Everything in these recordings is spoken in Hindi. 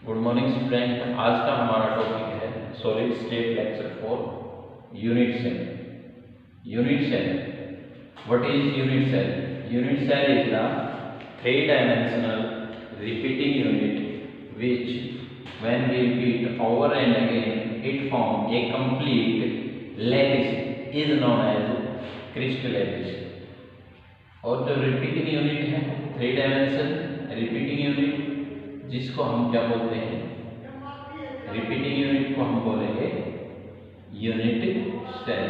Good morning student. आज का हमारा टॉपिक है solid state lecture 4 unit cell. Unit cell, what is unit cell? Unit cell is the 3-dimensional repeating unit which when we repeat over and again it forms a complete lattice is known as crystal lattice। और जो रिपीटिंग यूनिट है 3 डायमेंशन रिपीटिंग यूनिट, जिसको हम क्या बोलते हैं? रिपीटिंग यूनिट को हम बोलेंगे यूनिट सेल।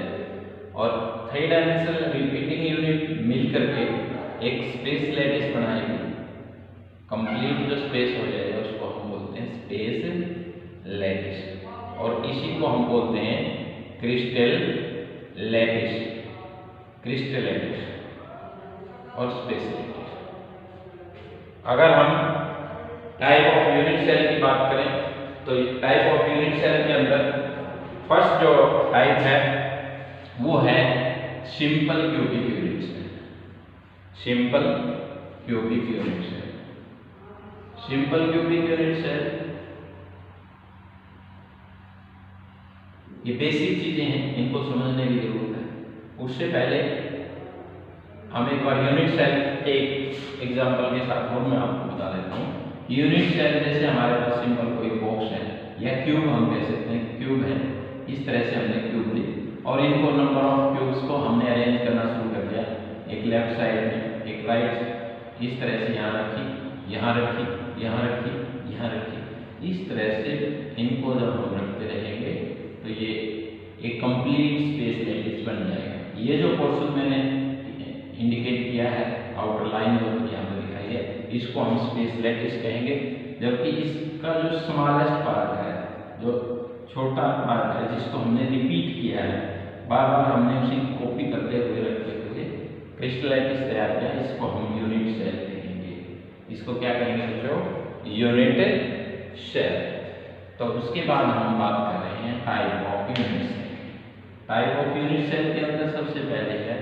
और 3 डायमेंशनल रिपीटिंग यूनिट मिलकर के एक स्पेस लैटिस बनाएगी। कंप्लीट जो स्पेस हो जाएगा उसको हम बोलते हैं स्पेस लैटिस, और इसी को हम बोलते हैं क्रिस्टल लैटिस। क्रिस्टल लैटिस और स्पेस लैटिस। अगर हम टाइप ऑफ यूनिट सेल की बात करें तो टाइप ऑफ यूनिट सेल के अंदर फर्स्ट जो टाइप है वो है simple cubic unit cell. Simple cubic unit cell. Simple cubic unit cell ये बेसिक चीजें हैं, इनको समझने की जरूरत है। उससे पहले हम एक बार यूनिट सेल के एग्जांपल के साथ और मैं आपको बता देता हूँ। यूनिट सेल जैसे हमारे पास सिंपल कोई बॉक्स है या क्यूब हम कह सकते हैं, क्यूब है, इस तरह से हमने क्यूब ली और इनको नंबर ऑफ क्यूब्स को हमने अरेंज करना शुरू कर दिया। एक लेफ्ट साइड में, एक राइट, इस तरह से यहाँ रखी, यहाँ रखी, यहाँ रखी, यहाँ रखी। इस तरह से इनको जब हम रखते रहेंगे तो ये एक कंप्लीट स्पेस लैटिस बन जाएगा। ये जो पोर्शन मैंने इंडिकेट किया है, आउटर लाइन जो यहाँ पर दिखाई है, इसको हम स्पेस लैटिस कहेंगे। जबकि इसका जो स्मॉलेस्ट पार्ट है, जो छोटा पार्ट है, जिसको हमने रिपीट किया है, बार बार हमने उसी कॉपी करते हुए रखते हुए क्रिस्टल लैटिस तैयार किया, इसको हम यूनिट सेल कहेंगे। इसको क्या कहेंगे बच्चों? Unit cell. तो उसके बाद हम बात कर रहे हैं type of unit cell. Type of unit cell के अंदर सबसे पहले है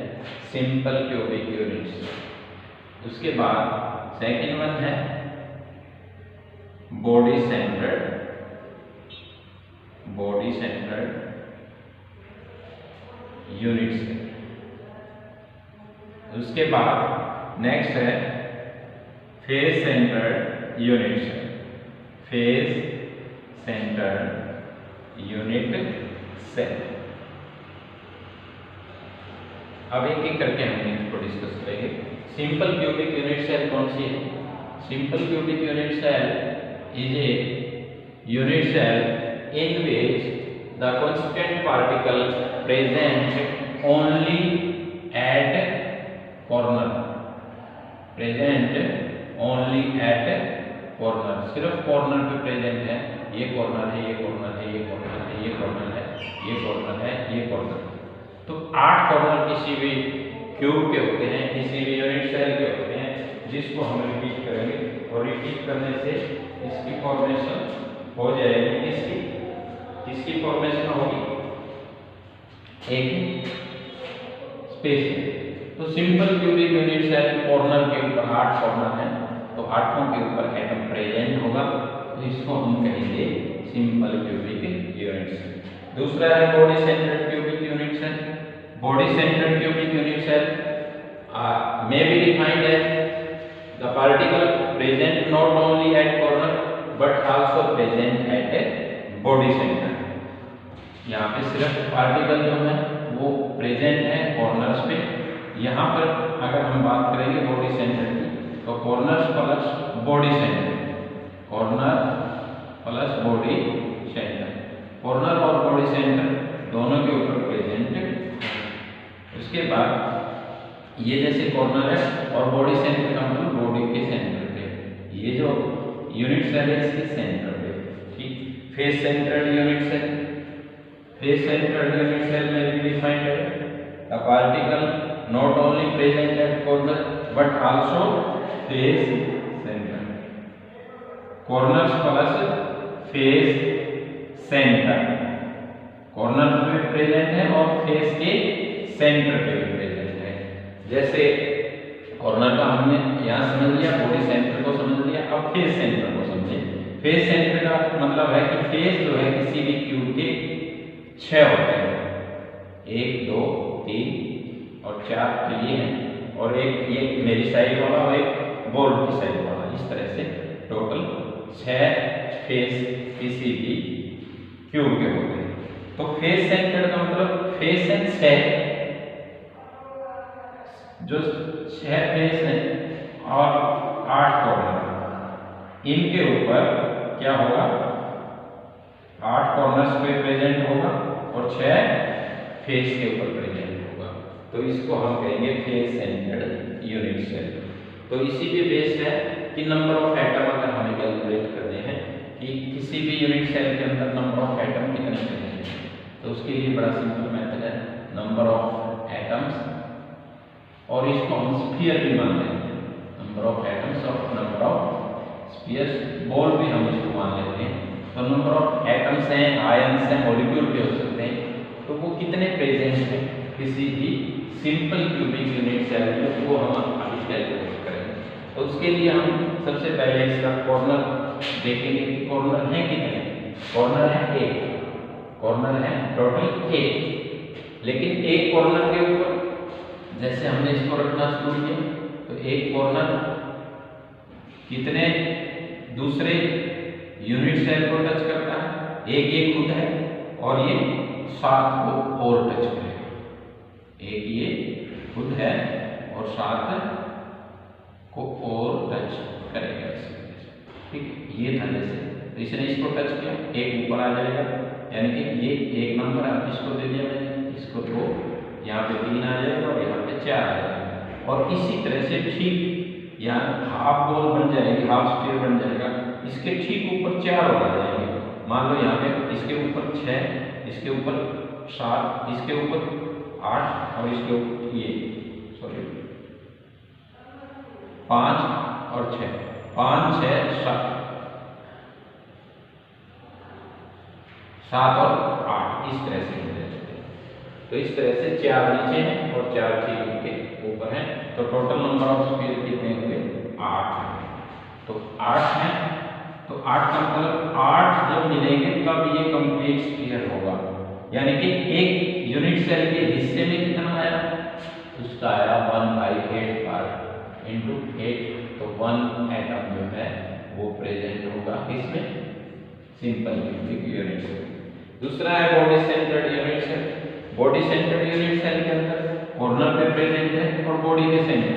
सिंपल क्यूबिक यूनिट सेल। उसके बाद सेकेंड वन है बॉडी सेंटर्ड यूनिट सेल। उसके बाद नेक्स्ट है face centred unit cell. Face centred unit cell. अब एक एक करके हम इसको डिस्कस करेंगे। सिंपल क्यूबिक यूनिट सेल कौन सी है? Simple cubic unit cell is a unit cell in which the constant particle present only at corner. Present only at corner, सिर्फ कॉर्नर पे प्रेजेंट है। ये कॉर्नर है, ये कॉर्नर है, ये कॉर्नर है, ये कॉर्नर है, ये कॉर्नर है, ये कॉर्नर है। तो 8 कॉर्नर किसी भी क्यूब के होते हैं, किसी भी यूनिट सेल के होते हैं, जिसको हम रिपीट करेंगे और रिपीट करने से इसकी फॉर्मेशन हो जाएगी। इसकी फॉर्मेशन होगी एक स्पेस में। तो simple cubic unit cell corner के ऊपर 8 कॉर्नर है, तो 8 के ऊपर एटम प्रेजेंट होगा, तो इसको हम कहेंगे सिंपल क्यूबिक यूनिट सेल। दूसरा है body centred cubic unit cell. Body centred cubic unit cell may be defined as the particle present not only at corner but also present at a body center। यहाँ पे सिर्फ पार्टिकल जो है वो प्रेजेंट है कॉर्नर्स पे। यहाँ पर अगर हम बात करेंगे बॉडी सेंटर की, तो corners plus body centre, corner plus body centre, corner और बॉडी सेंटर दोनों के ऊपर प्रेजेंट है। उसके बाद ये जैसे कॉर्नर है और बॉडी सेंटर का मतलब बॉडी के सेंटर पे, ये जो यूनिट सेल है इसके सेंटर पे, ठीक। Face centred unit cell. Face centred unit cell में भी डिफाइंड है the particle not only present at corner but also face centre. Corners plus face centre, corner पे प्रेजेंट है और फेस के सेंटर पे भी प्रेजेंट है। जैसे कॉर्नर का हमने यहाँ समझ लिया, बॉडी सेंटर को समझ लिया, अब फेस सेंटर को समझे। फेस सेंटर का मतलब है कि फेस जो है किसी भी क्यूब के 6 होते हैं, 1 2 3 और 4 के लिए हैं, और एक ये मेरी साइड वाला और एक बॉल की साइड वाला, इस तरह से टोटल 6 फेस किसी भी क्यूब के होते हैं। तो फेस सेंटर का मतलब फेस एंड 6 जो 6 फेस हैं और 8 कॉर्नर, इनके ऊपर क्या होगा, 8 कॉर्नर्स पे प्रेजेंट होगा और 6 फेस के ऊपर प्रेजेंट होगा। तो इसको हम कहेंगे फेस सेंटर्ड यूनिट सेल। तो इसी पे बेस्ड है कि नंबर ऑफ एटम अगर हमें कैलकुलेट करने हैं कि किसी भी यूनिट सेल के अंदर नंबर ऑफ एटम कितने प्रेजेंट हैं, तो उसके लिए बड़ा सिंपल मेथड है नंबर ऑफ एटम्स, और इसको हम स्फीयर भी मान लेते हैं, नंबर ऑफ एटम्स और नंबर ऑफ स्फीयर्स, बॉल भी हम इसको मान लेते हैं। तो नंबर ऑफ एटम्स हैं, आयंस हैं, मॉलिक्यूल भी हो सकते हैं, तो वो कितने प्रेजेंट हैं किसी भी सिंपल क्यूबिक यूनिट सेल में, वो हम अभी कैलकुलेट करेंगे। तो उसके लिए हम सबसे पहले इसका कॉर्नर देखेंगे कि कॉर्नर है कितने। कॉर्नर है 1, कॉर्नर है टोटल 1, लेकिन एक कॉर्नर के ऊपर जैसे हमने इसको रखना शुरू किया तो एक कॉर्नर कितने दूसरे यूनिट सेल को टच करता है, एक ये खुद है और ये 7 को और टच करेगा, एक ये खुद है और 7 को और टच करेगा, ठीक है। ये था जैसे, तो इसने इसको टच किया, एक ऊपर आ जाएगा, यानी कि ये एक नंबर है, इसको दे दिया मैंने, इसको 2, यहाँ पे 3 आ जाएगा और यहाँ पे 4 आ जाएगा। और इसी तरह से ठीक यहाँ हाफ बॉल बन जाएगी, हाफ स्फीयर बन जाएगा, इसके ठीक ऊपर 4 और आ जाएंगे। मान लो यहाँ पे इसके ऊपर 6, इसके ऊपर 7, इसके ऊपर 8 और इसके ऊपर ये 5 और 6, 5 6 7 और 8, इस तरह से हो जाते हैं। तो इस तरह से 4 नीचे हैं और 4 ठीक उनके ऊपर हैं, तो टोटल नंबर ऑफ स्फीयर कितने हुए, 8 हैं। तो 8 हैं, तो 8 का मतलब 8 जब मिलेंगे तब ये कंप्लीट स्फीयर होगा, यानी कि एक यूनिट सेल के हिस्से में कितना आया, उसका आया 1/8 पार्ट इंटू 8, तो 1 एटम जो है वो प्रेजेंट होगा इसमें सिंपल क्यूबिक यूनिट सेल। दूसरा है body centred unit cell. Body centred unit cell के अंदर कॉर्नर पे प्रेजेंट है और बॉडी के सेंटर।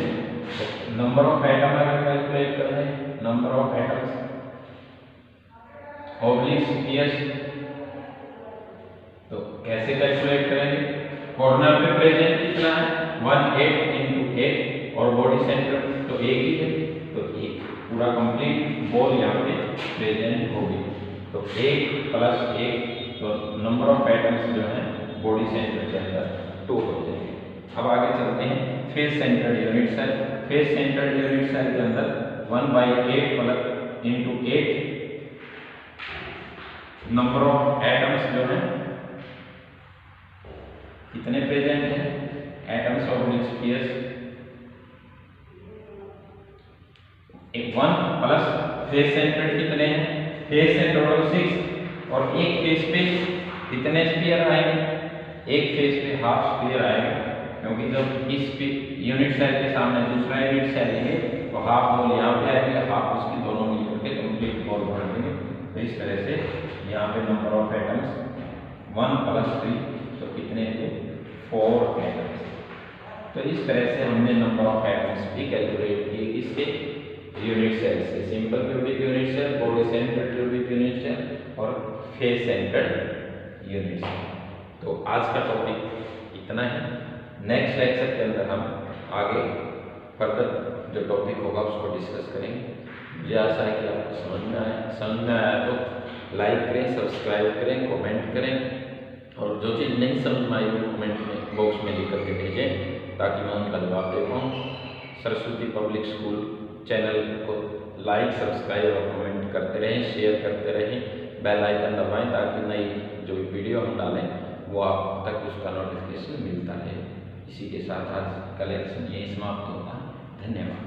तो नंबर ऑफ एटम अगर कैलकुलेट कर रहे हैं, number of atoms oblique spheres, तो कैसे कैलकुलेट करेंगे, कॉर्नर पे प्रेजेंट कितना है 1/8 इंटू 8 और बॉडी सेंटर तो एक ही है, तो एक पूरा कंप्लीट बॉल यहाँ पे प्रेजेंट होगी। तो 1 + 1, तो नंबर ऑफ एटम्स जो है बॉडी सेंटर के अंदर 2 हो जाएंगे। अब आगे चलते हैं face centred unit cell. Face centred unit cell के अंदर 1/8 इंटू 8 नंबर ऑफ एटम्स जो है कितने प्रेजेंट हैं, atoms of spheres 1 plus face centred कितने हैं, फेस सेंटर टोटल 6 और एक फेस पे कितने स्फीयर आएंगे, एक फेस पे हाफ स्फीयर आएगा, क्योंकि जब इस यूनिट सेल के सामने दूसरा यूनिट सेल लेंगे तो हाफ बॉल यहाँ पे आएगा, हाफ उसकी दोनों मिलकर के कंप्लीट बॉल बना देंगे। तो इस तरह से यहाँ पे नंबर ऑफ एटम्स 1 + 3, तो कितने थे 4 एटम्स। तो इस तरह से हमने नंबर ऑफ एटम्स भी कैलकुलेट किए इसके यूनिट सेल से, simple cubic unit cell, body centred cubic unit cell और फेस सेंटर्ड यूनिट सेल। तो आज का टॉपिक इतना है। नेक्स्ट लेक्चर के अंदर हम आगे फर्दर जो टॉपिक होगा उसको डिस्कस करेंगे। मुझे आशा है कि आपको समझ में आया तो लाइक करें, सब्सक्राइब करें, कमेंट करें, और जो चीज़ नहीं समझ में आई वो कमेंट में बॉक्स में लिख करके भेजें ताकि मैं उनका जवाब दे पाऊँ। सरस्वती पब्लिक स्कूल चैनल को लाइक, सब्सक्राइब और कमेंट करते रहें, शेयर करते रहें, बेल आइकन दबाएं ताकि नई जो वीडियो हम डालें वो आप तक उसका नोटिफिकेशन मिलता रहे। इसी के साथ आज का लेक्चर यही समाप्त होता है। धन्यवाद।